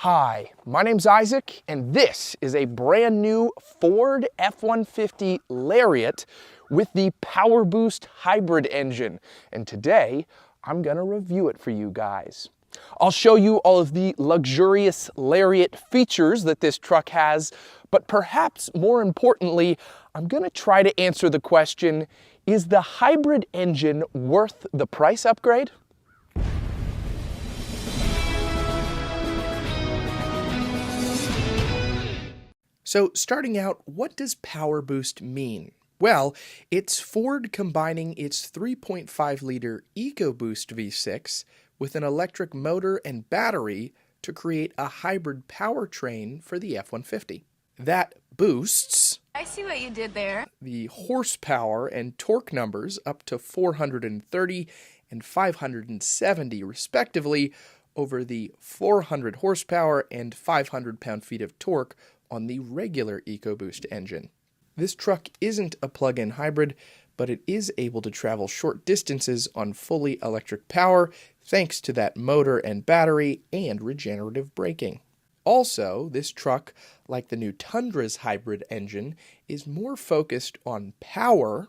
Hi, my name's Isaac, and this is a brand new Ford F-150 Lariat with the Powerboost hybrid engine. And today, I'm gonna review it for you guys. I'll show you all of the luxurious Lariat features that this truck has, but perhaps more importantly, I'm gonna try to answer the question, is the hybrid engine worth the price upgrade? So starting out, what does Powerboost mean? Well, it's Ford combining its 3.5-liter EcoBoost V6 with an electric motor and battery to create a hybrid powertrain for the F-150. That boosts I see what you did there. the horsepower and torque numbers up to 430 and 570 respectively over the 400 horsepower and 500 pound-feet of torque on the regular EcoBoost engine. This truck isn't a plug-in hybrid, but it is able to travel short distances on fully electric power thanks to that motor and battery and regenerative braking. Also, this truck, like the new Tundra's hybrid engine, is more focused on power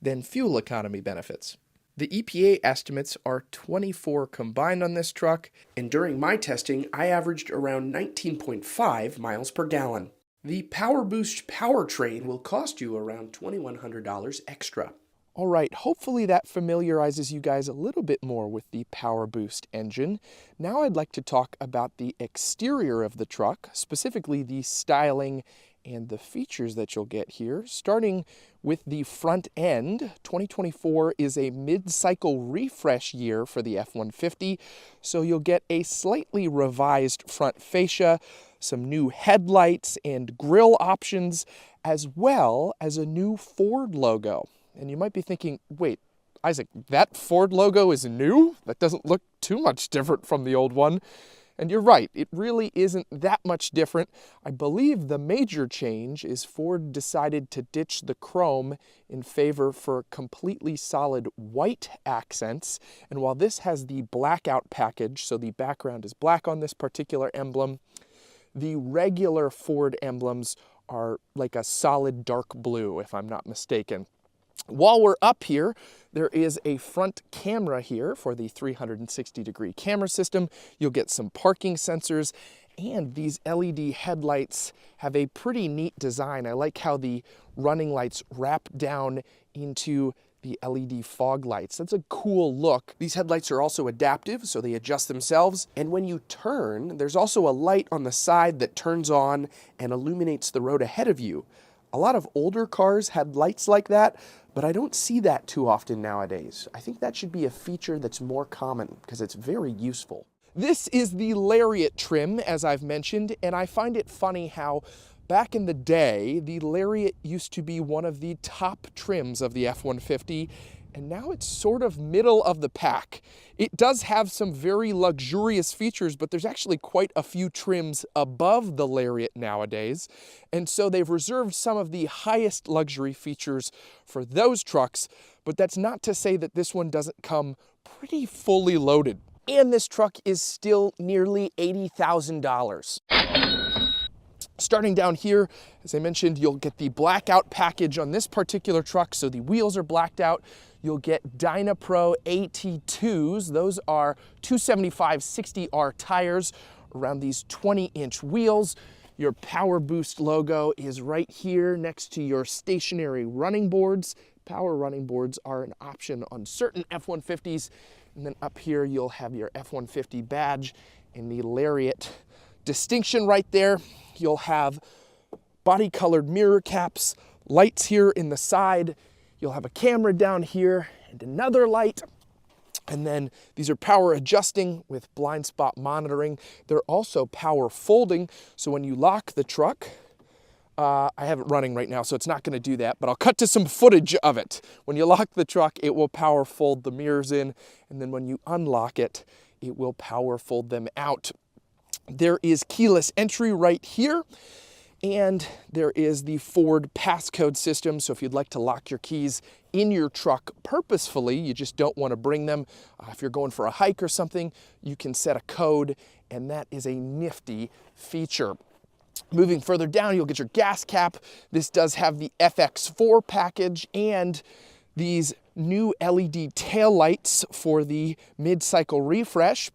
than fuel economy benefits. The EPA estimates are 24 combined on this truck, and during my testing, I averaged around 19.5 miles per gallon. The Powerboost powertrain will cost you around $2,100 extra. All right, hopefully that familiarizes you guys a little bit more with the Powerboost engine. Now I'd like to talk about the exterior of the truck, specifically the styling and the features that you'll get here. Starting with the front end, 2024 is a mid-cycle refresh year for the F-150, so you'll get a slightly revised front fascia, some new headlights and grille options, as well as a new Ford logo. And you might be thinking, wait, Isaac, that Ford logo is new? That doesn't look too much different from the old one. And you're right, it really isn't that much different. I believe the major change is Ford decided to ditch the chrome in favor for completely solid white accents. And while this has the blackout package, so the background is black on this particular emblem, the regular Ford emblems are like a solid dark blue, if I'm not mistaken. While we're up here, there is a front camera here for the 360-degree camera system. You'll get some parking sensors, and these LED headlights have a pretty neat design. I like how the running lights wrap down into the LED fog lights. That's a cool look. These headlights are also adaptive, so they adjust themselves. And when you turn, there's also a light on the side that turns on and illuminates the road ahead of you. A lot of older cars had lights like that, but I don't see that too often nowadays. I think that should be a feature that's more common because it's very useful. This is the Lariat trim, as I've mentioned, and I find it funny how back in the day, the Lariat used to be one of the top trims of the F-150, and now it's sort of middle of the pack. It does have some very luxurious features, but there's actually quite a few trims above the Lariat nowadays. And so they've reserved some of the highest luxury features for those trucks, but that's not to say that this one doesn't come pretty fully loaded. And this truck is still nearly $80,000. Starting down here, as I mentioned, you'll get the blackout package on this particular truck, so the wheels are blacked out. You'll get DynaPro AT2s. Those are 275/60R tires around these 20-inch wheels. Your Powerboost logo is right here next to your stationary running boards. Power running boards are an option on certain F-150s. And then up here, you'll have your F-150 badge and the Lariat distinction right there. You'll have body-colored mirror caps, lights here in the side. You'll have a camera down here and another light. And then these are power adjusting with blind spot monitoring. They're also power folding. So when you lock the truck, I have it running right now, so it's not going to do that, but I'll cut to some footage of it. When you lock the truck, it will power fold the mirrors in. And then when you unlock it, it will power fold them out. There is keyless entry right here. And there is the Ford passcode system. So if you'd like to lock your keys in your truck purposefully, you just don't want to bring them. If you're going for a hike or something, you can set a code, and that is a nifty feature. Moving further down, you'll get your gas cap. This does have the FX4 package and these new LED tail lights for the mid-cycle refresh.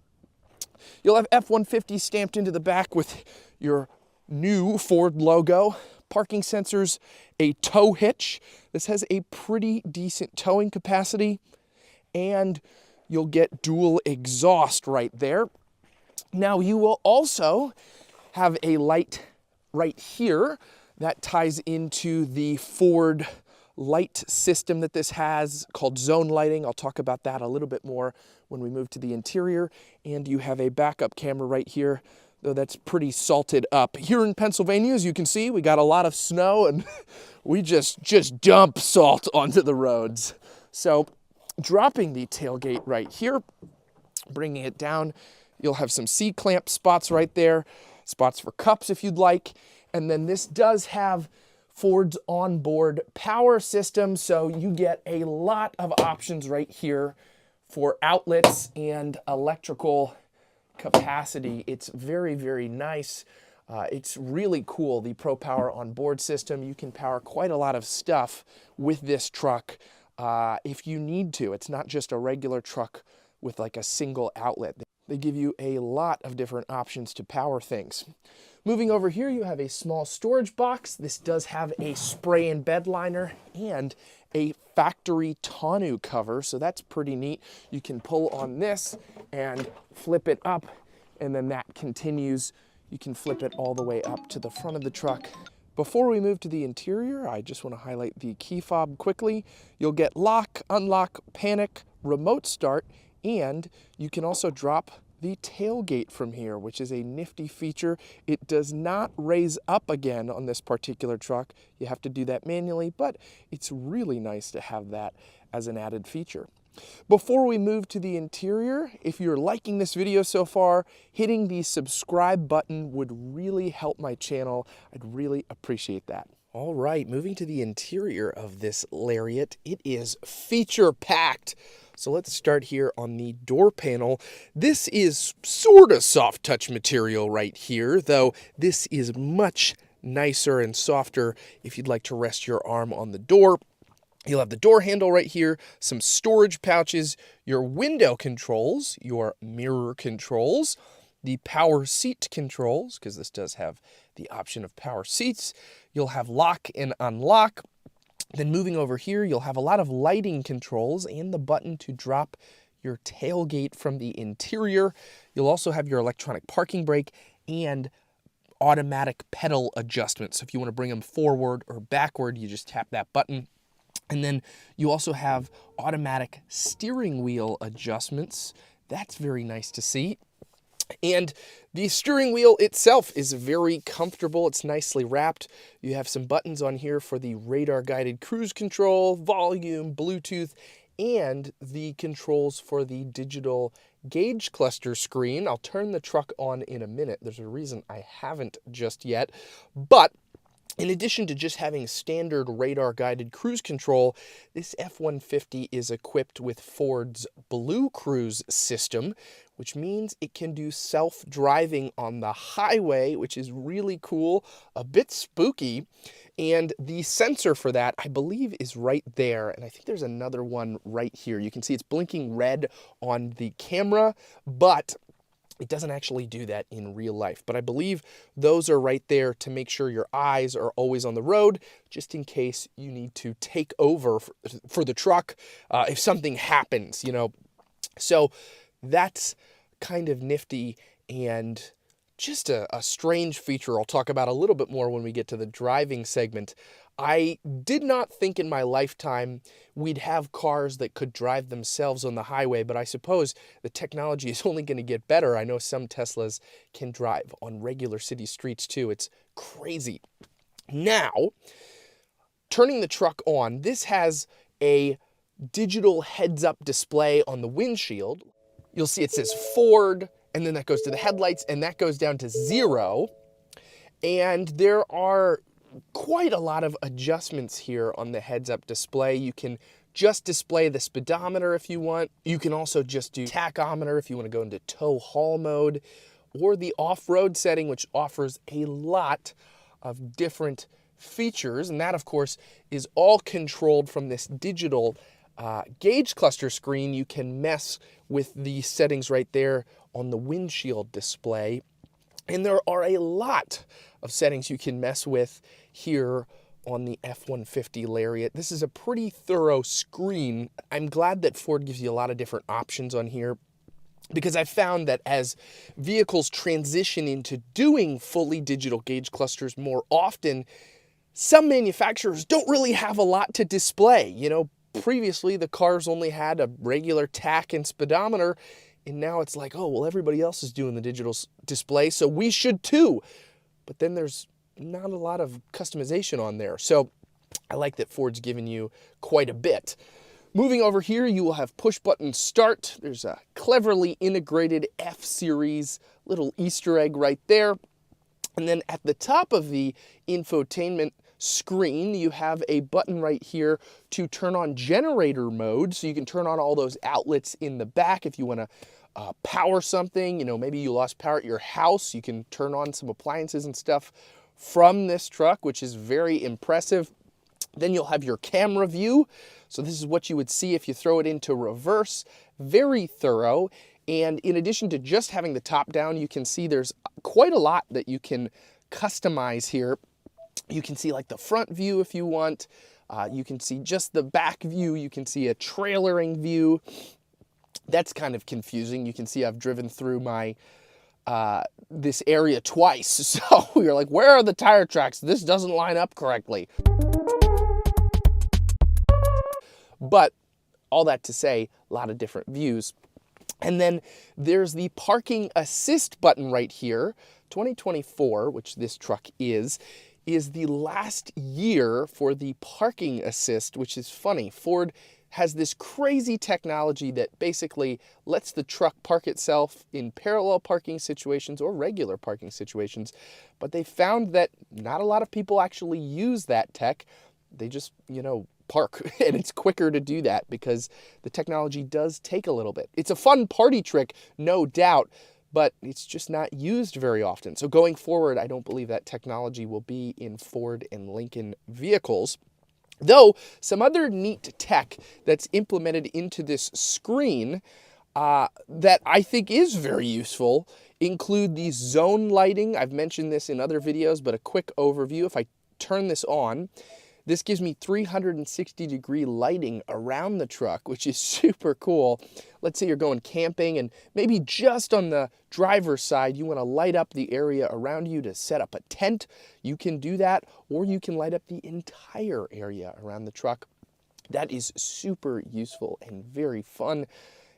You'll have F-150 stamped into the back with your new Ford logo, parking sensors, a tow hitch. This has a pretty decent towing capacity, and you'll get dual exhaust right there. Now you will also have a light right here that ties into the Ford light system that this has called zone lighting. I'll talk about that a little bit more when we move to the interior. And you have a backup camera right here, though that's pretty salted up. Here in Pennsylvania, as you can see, we got a lot of snow and we just dump salt onto the roads. So dropping the tailgate right here, bringing it down, you'll have some C-clamp spots right there, spots for cups if you'd like. And then this does have Ford's onboard power system, so you get a lot of options right here for outlets and electrical capacity. It's very, very nice. It's really cool, the Pro Power onboard system. You can power quite a lot of stuff with this truck if you need to. It's not just a regular truck with like a single outlet. They give you a lot of different options to power things. Moving over here, you have a small storage box. This does have a spray and bed liner and a factory tonneau cover, so that's pretty neat. You can pull on this and flip it up, and then that continues. You can flip it all the way up to the front of the truck. Before we move to the interior, I just want to highlight the key fob quickly. You'll get lock, unlock, panic, remote start, and you can also drop the tailgate from here, which is a nifty feature. It does not raise up again on this particular truck. You have to do that manually, but it's really nice to have that as an added feature. Before we move to the interior, if you're liking this video so far, hitting the subscribe button would really help my channel. I'd really appreciate that. All right, moving to the interior of this Lariat, it is feature-packed. So let's start here on the door panel. This is sort of soft touch material right here, though this is much nicer and softer if you'd like to rest your arm on the door. You'll have the door handle right here, some storage pouches, your window controls, your mirror controls, the power seat controls, because this does have the option of power seats. You'll have lock and unlock. Then moving over here, you'll have a lot of lighting controls and the button to drop your tailgate from the interior. You'll also have your electronic parking brake and automatic pedal adjustments. So if you want to bring them forward or backward, you just tap that button. And then you also have automatic steering wheel adjustments. That's very nice to see. And the steering wheel itself is very comfortable. It's nicely wrapped. You have some buttons on here for the radar guided cruise control, volume, Bluetooth, and the controls for the digital gauge cluster screen. I'll turn the truck on in a minute. There's a reason I haven't just yet. But in addition to just having standard radar-guided cruise control, this F-150 is equipped with Ford's Blue Cruise system, which means it can do self-driving on the highway, which is really cool, a bit spooky. And the sensor for that, I believe, is right there. And I think there's another one right here. You can see it's blinking red on the camera, but it doesn't actually do that in real life, but I believe those are right there to make sure your eyes are always on the road, just in case you need to take over for the truck if something happens, you know. So that's kind of nifty and just a strange feature I'll talk about a little bit more when we get to the driving segment. I did not think in my lifetime we'd have cars that could drive themselves on the highway, but I suppose the technology is only going to get better. I know some Teslas can drive on regular city streets too. It's crazy. Now, turning the truck on, this has a digital heads-up display on the windshield. You'll see it says Ford, and then that goes to the headlights, and that goes down to 0. And there are quite a lot of adjustments here on the heads-up display. You can just display the speedometer if you want. You can also just do tachometer if you want to go into tow haul mode, or the off-road setting, which offers a lot of different features. And that, of course, is all controlled from this digital gauge cluster screen. You can mess with the settings right there on the windshield display. And there are a lot of settings you can mess with here on the F-150 Lariat. This is a pretty thorough screen. I'm glad that Ford gives you a lot of different options on here, because I found that as vehicles transition into doing fully digital gauge clusters more often, some manufacturers don't really have a lot to display. You know, previously the cars only had a regular tach and speedometer, and now it's like, oh, well, everybody else is doing the digital display, so we should too. But then there's not a lot of customization on there. So I like that Ford's given you quite a bit. Moving over here, you will have push button start. There's a cleverly integrated F-Series little Easter egg right there. And then at the top of the infotainment screen, you have a button right here to turn on generator mode. So you can turn on all those outlets in the back if you want to power something. You know, maybe you lost power at your house. You can turn on some appliances and stuff from this truck, which is very impressive. Then you'll have your camera view. So this is what you would see if you throw it into reverse. Very thorough. And in addition to just having the top down, you can see there's quite a lot that you can customize here. You can see like the front view if you want. You can see just the back view. You can see a trailering view. That's kind of confusing. You can see I've driven through my this area twice. So you're like, where are the tire tracks? This doesn't line up correctly. But all that to say, a lot of different views. And then there's the parking assist button right here. 2024, which this truck is the last year for the parking assist, which is funny. Ford has this crazy technology that basically lets the truck park itself in parallel parking situations or regular parking situations. But they found that not a lot of people actually use that tech. They just, you know, park, and it's quicker to do that because the technology does take a little bit. It's a fun party trick, no doubt, but it's just not used very often. So going forward, I don't believe that technology will be in Ford and Lincoln vehicles. Though some other neat tech that's implemented into this screen that I think is very useful include the zone lighting. I've mentioned this in other videos, but a quick overview. If I turn this on, this gives me 360-degree lighting around the truck, which is super cool. Let's say you're going camping and maybe just on the driver's side, you want to light up the area around you to set up a tent. You can do that, or you can light up the entire area around the truck. That is super useful and very fun.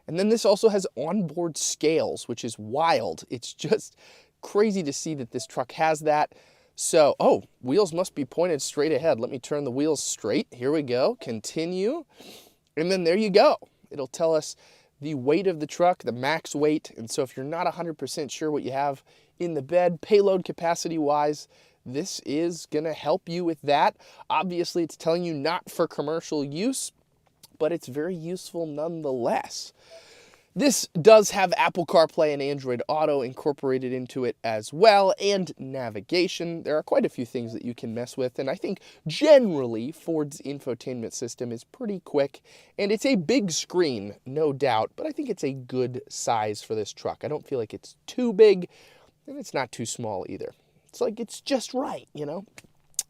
And then this also has onboard scales, which is wild. It's just crazy to see that this truck has that. So, oh, wheels must be pointed straight ahead. Let me turn the wheels straight. Here we go. Continue. And then there you go. It'll tell us the weight of the truck, the max weight. And so if you're not 100% sure what you have in the bed, payload capacity-wise, this is going to help you with that. Obviously, it's telling you not for commercial use, but it's very useful nonetheless. This does have Apple CarPlay and Android Auto incorporated into it as well, and navigation. There are quite a few things that you can mess with, and I think generally Ford's infotainment system is pretty quick, and it's a big screen, no doubt, but I think it's a good size for this truck. I don't feel like it's too big, and it's not too small either. It's like it's just right, you know?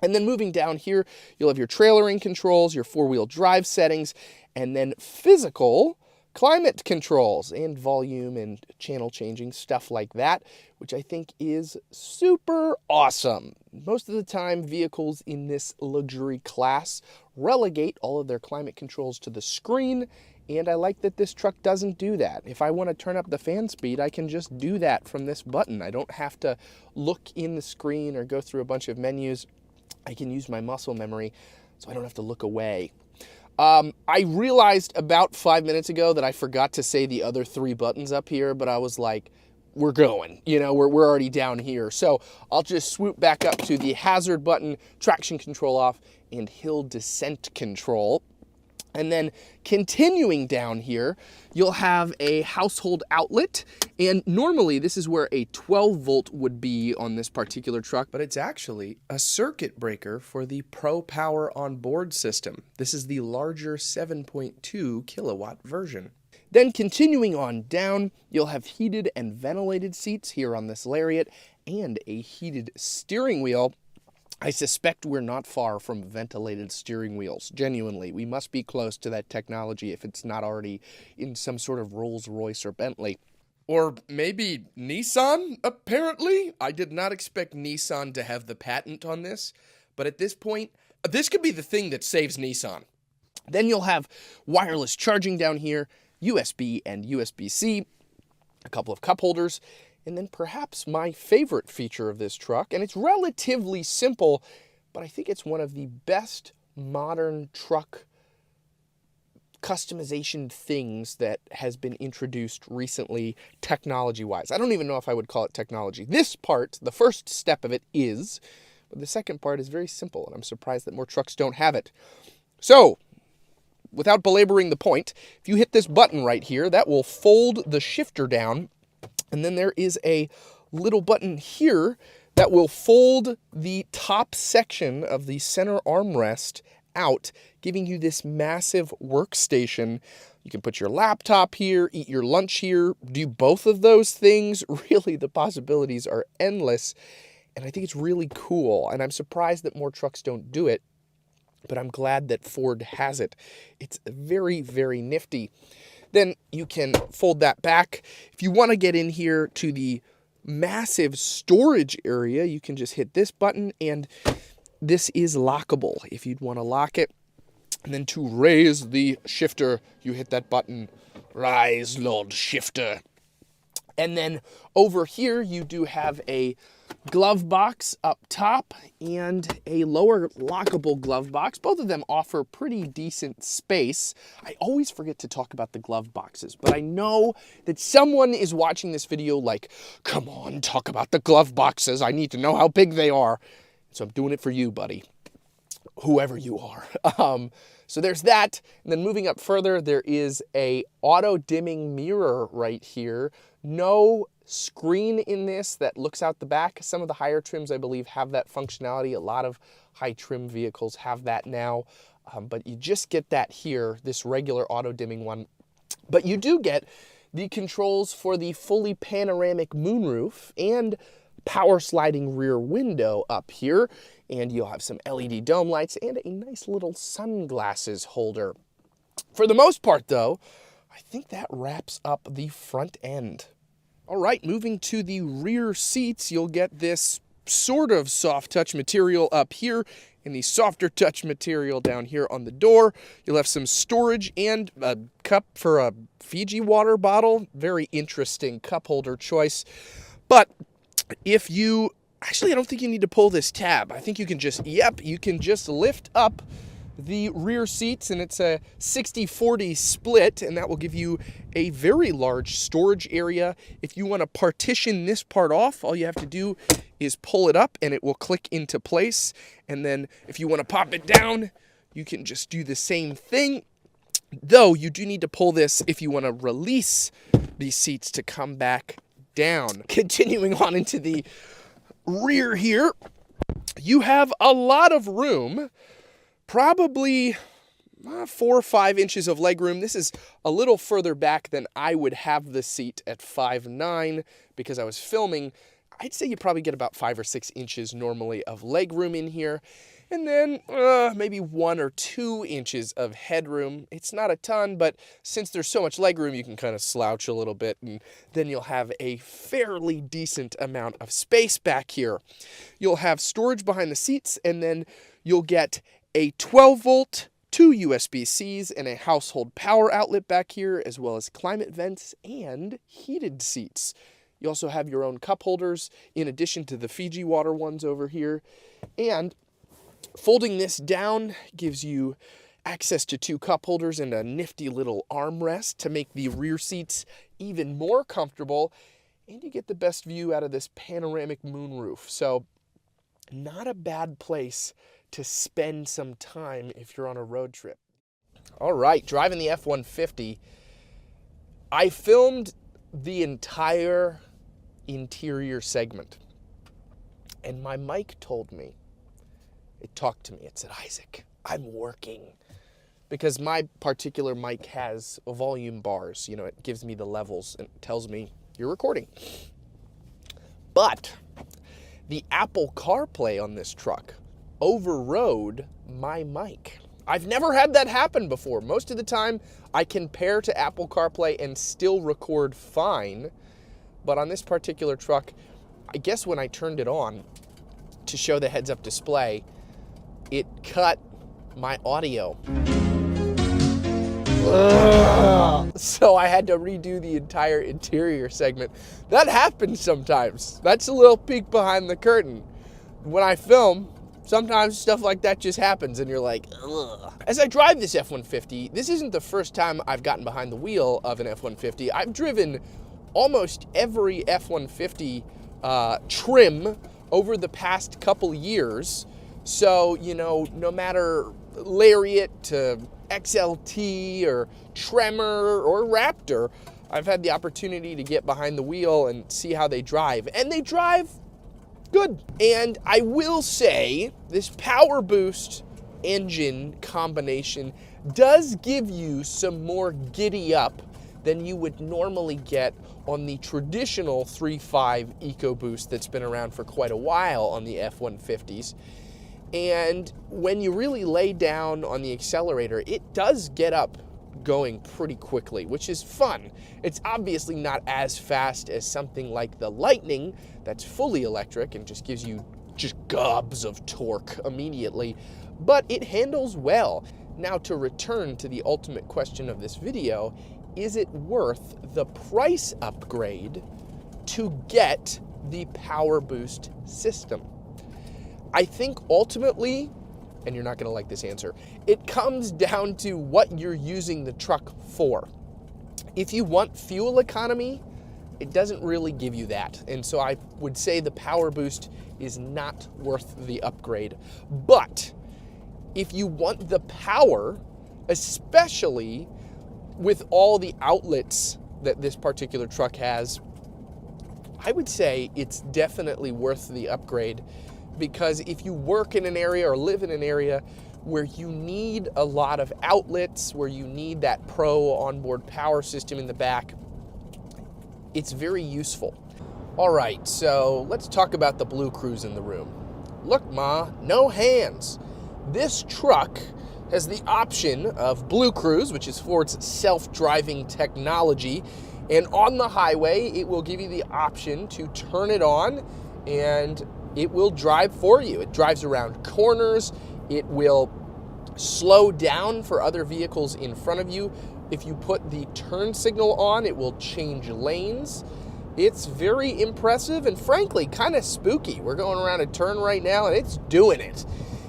And then moving down here, you'll have your trailering controls, your four-wheel drive settings, and then physical climate controls and volume and channel changing, stuff like that, which I think is super awesome. Most of the time, vehicles in this luxury class relegate all of their climate controls to the screen, and I like that this truck doesn't do that. If I want to turn up the fan speed, I can just do that from this button. I don't have to look in the screen or go through a bunch of menus. I can use my muscle memory, so I don't have to look away. I realized about 5 minutes ago that I forgot to say the other three buttons up here, but I was like, we're going. You know, we're already down here. So I'll just swoop back up to the hazard button, traction control off, and hill descent control. And then continuing down here, you'll have a household outlet. And normally this is where a 12 volt would be on this particular truck, but it's actually a circuit breaker for the Pro Power onboard system. This is the larger 7.2 kilowatt version. Then continuing on down, you'll have heated and ventilated seats here on this Lariat and a heated steering wheel. I suspect we're not far from ventilated steering wheels. Genuinely, we must be close to that technology if it's not already in some sort of Rolls-Royce or Bentley. Or maybe Nissan, apparently? I did not expect Nissan to have the patent on this, but at this point, this could be the thing that saves Nissan. Then you'll have wireless charging down here, USB and USB-C, a couple of cup holders, and then perhaps my favorite feature of this truck, and it's relatively simple, but I think it's one of the best modern truck customization things that has been introduced recently technology-wise. I don't even know if I would call it technology. This part, the first step of it is, but the second part is very simple, and I'm surprised that more trucks don't have it. So, without belaboring the point, if you hit this button right here, that will fold the shifter down, and then there is a little button here that will fold the top section of the center armrest out, giving you this massive workstation. You can put your laptop here, eat your lunch here, do both of those things. Really, the possibilities are endless, and I think it's really cool, and I'm surprised that more trucks don't do it. But I'm glad that Ford has it. It's very, very nifty. Then you can fold that back. If you want to get in here to the massive storage area, you can just hit this button, and this is lockable if you'd want to lock it. And then to raise the shifter, you hit that button. Rise, Lord Shifter. And then over here, you do have a glove box up top and a lower lockable glove box. Both of them offer pretty decent space. I always forget to talk about the glove boxes, but I know that someone is watching this video like, come on, talk about the glove boxes. I need to know how big they are. So I'm doing it for you, buddy, whoever you are. So there's that. And then moving up further, there is a auto dimming mirror right here. No screen in this that looks out the back. Some of the higher trims, I believe, have that functionality. A lot of high trim vehicles have that now, but you just get that here, this regular auto dimming one. But you do get the controls for the fully panoramic moonroof and power sliding rear window up here, and you'll have some LED dome lights and a nice little sunglasses holder. For the most part, though, I think that wraps up the front end. All right, moving to the rear seats, you'll get this sort of soft touch material up here and the softer touch material down here on the door. You'll have some storage and a cup for a Fiji water bottle. Very interesting cup holder choice. But if you, actually I don't think you need to pull this tab. I think you can just, you can just lift up the rear seats, and it's a 60-40 split, and that will give you a very large storage area. If you want to partition this part off, all you have to do is pull it up and it will click into place. And then if you want to pop it down, you can just do the same thing. Though you do need to pull this if you want to release these seats to come back down. Continuing on into the rear here, you have a lot of room. Probably 4 or 5 inches of legroom. This is a little further back than I would have the seat at 5'9", because I was filming. I'd say you probably get about 5 or 6 inches normally of legroom in here. And then maybe 1 or 2 inches of headroom. It's not a ton, but since there's so much legroom, you can kind of slouch a little bit, and then you'll have a fairly decent amount of space back here. You'll have storage behind the seats, and then you'll get a 12-volt, 2 USB-Cs, and a household power outlet back here, as well as climate vents and heated seats. You also have your own cup holders, in addition to the Fiji water ones over here. And folding this down gives you access to 2 cup holders and a nifty little armrest to make the rear seats even more comfortable. and you get the best view out of this panoramic moonroof. So not a bad place to spend some time if you're on a road trip. All right, driving the F-150, I filmed the entire interior segment, and my mic told me, it talked to me, it said, Isaac, I'm working. Because my particular mic has volume bars, it gives me the levels and tells me you're recording. But the Apple CarPlay on this truck overrode my mic. I've never had that happen before. Most of the time, I can pair to Apple CarPlay and still record fine. But on this particular truck, I guess when I turned it on to show the heads-up display, it cut my audio. So I had to redo the entire interior segment. That happens sometimes. That's a little peek behind the curtain. When I film, sometimes stuff like that just happens and you're like, ugh. As I drive this F-150, this isn't the first time I've gotten behind the wheel of an F-150. I've driven almost every F-150 trim over the past couple years. So, no matter Lariat to XLT or Tremor or Raptor, I've had the opportunity to get behind the wheel and see how they drive. And they drive good. And I will say this Powerboost engine combination does give you some more giddy up than you would normally get on the traditional 3.5 EcoBoost that's been around for quite a while on the F-150s. And when you really lay down on the accelerator, it does get up going pretty quickly, which is fun. It's obviously not as fast as something like the Lightning that's fully electric and just gives you just gobs of torque immediately, but it handles well. Now, to return to the ultimate question of this video, is it worth the price upgrade to get the Powerboost system? I think ultimately, and you're not going to like this answer, it comes down to what you're using the truck for. If you want fuel economy, it doesn't really give you that. And so I would say the Powerboost is not worth the upgrade. But if you want the power, especially with all the outlets that this particular truck has, I would say it's definitely worth the upgrade. Because if you work in an area or live in an area where you need a lot of outlets, where you need that pro onboard power system in the back, it's very useful. All right, so let's talk about the Blue Cruise in the room. Look, Ma, no hands. This truck has the option of Blue Cruise, which is Ford's self-driving technology. And on the highway, it will give you the option to turn it on and it will drive for you. It drives around corners. It will slow down for other vehicles in front of you. If you put the turn signal on, it will change lanes. It's very impressive and frankly kind of spooky. We're going around a turn right now and it's doing it.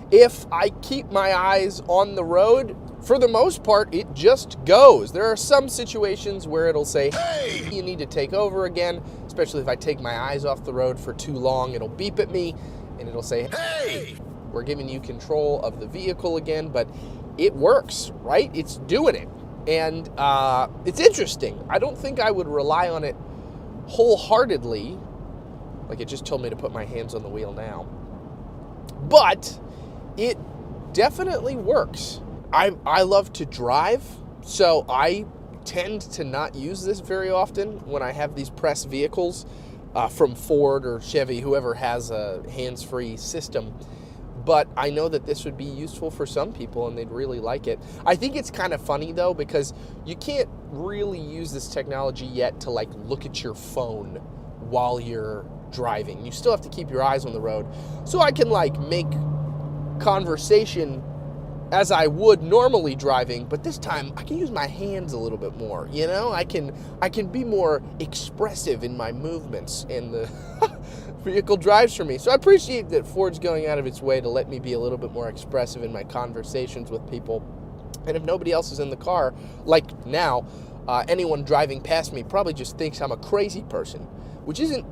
If I keep my eyes on the road, for the most part, it just goes. There are some situations where it'll say, hey, you need to take over again, especially if I take my eyes off the road for too long. It'll beep at me and it'll say, hey, we're giving you control of the vehicle again, but it works, right? It's doing it. And it's interesting. I don't think I would rely on it wholeheartedly. Like it just told me to put my hands on the wheel now. But it definitely works. I love to drive, so I tend to not use this very often when I have these press vehicles from Ford or Chevy, whoever has a hands-free system. But I know that this would be useful for some people and they'd really like it. I think it's kind of funny though, because you can't really use this technology yet to like look at your phone while you're driving. You still have to keep your eyes on the road. So I can like make conversation as I would normally driving, but this time I can use my hands a little bit more, you know? I can be more expressive in my movements, and the vehicle drives for me. So I appreciate that Ford's going out of its way to let me be a little bit more expressive in my conversations with people. And if nobody else is in the car, like now, anyone driving past me probably just thinks I'm a crazy person, which isn't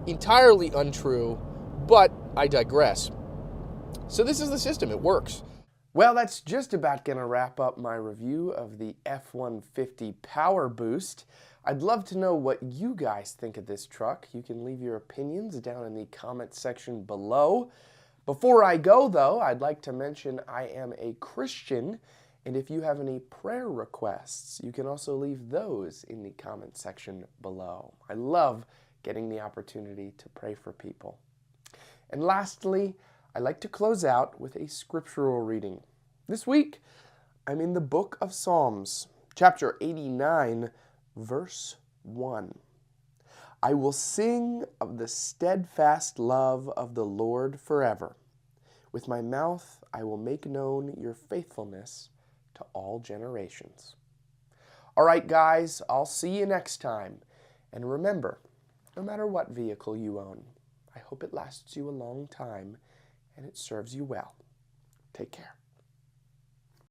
entirely untrue, but I digress. So this is the system. It works. Well, that's just about going to wrap up my review of the F-150 Powerboost. I'd love to know what you guys think of this truck. You can leave your opinions down in the comment section below. Before I go, though, I'd like to mention I am a Christian, and if you have any prayer requests, you can also leave those in the comment section below. I love getting the opportunity to pray for people. And lastly, I like to close out with a scriptural reading. This week, I'm in the book of Psalms, chapter 89, verse 1. I will sing of the steadfast love of the Lord forever. With my mouth, I will make known your faithfulness to all generations. All right, guys, I'll see you next time. And remember, no matter what vehicle you own, I hope it lasts you a long time and it serves you well. Take care.